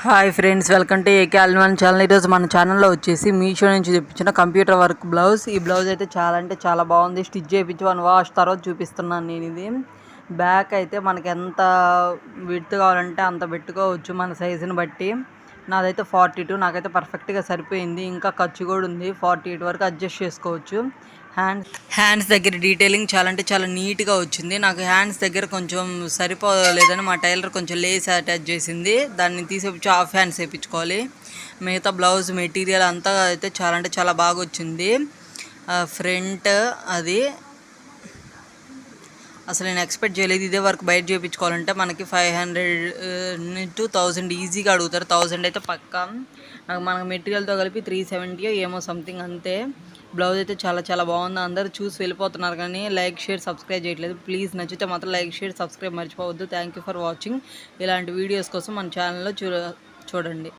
Hi friends, welcome to AK all-in-one channel. ఈరోజు మన ఛానల్లో వచ్చేసి మీషో నుంచి తెప్పించిన కంప్యూటర్ వర్క్ బ్లౌజ్. ఈ బ్లౌజ్ అయితే చాలా బాగుంది. స్టిచ్ చేయించి 1 వాష్ తర్వాత చూపిస్తున్నాను నేను. ఇది బ్యాక్ అయితే మనకి ఎంత విడ్త్ కావాలంటే అంత పెట్టుకోవచ్చు మన సైజుని బట్టి. నాదైతే 42, నాకైతే పర్ఫెక్ట్గా సరిపోయింది. ఇంకా ఖర్చు కూడా ఉంది, 48 వరకు అడ్జస్ట్ చేసుకోవచ్చు. హ్యాండ్స్ దగ్గర డీటెయిలింగ్ చాలా నీట్గా వచ్చింది. నాకు హ్యాండ్స్ దగ్గర కొంచెం సరిపోలేదని మా టైలర్ కొంచెం లేస్ అటాచ్ చేసింది. దాన్ని తీసేపించి హాఫ్ హ్యాండ్స్ వేయించుకోవాలి. మిగతా బ్లౌజ్ మెటీరియల్ అంతా అయితే చాలా బాగా వచ్చింది. ఫ్రంట్ అది అసలు నేను ఎక్స్పెక్ట్ చేయలేదు. ఇదే వరకు బయట చేయించుకోవాలంటే మనకి 500 to 1000 ఈజీగా అడుగుతారు. 1000 అయితే పక్కా. మనకు మెటీరియల్తో కలిపి 370 ఏమో సంథింగ్ అంతే. బ్లౌజ్ అయితే చాలా బాగుంది. అందరూ చూసి వెళ్ళిపోతున్నారు కానీ లైక్, షేర్, సబ్స్క్రైబ్ చేయట్లేదు. ప్లీజ్ నచ్చితే మాత్రం లైక్, షేర్, సబ్స్క్రైబ్ మర్చిపోవద్దు. Thank you for watching. ఇలాంటి వీడియోస్ కోసం మన ఛానల్లో చూడండి.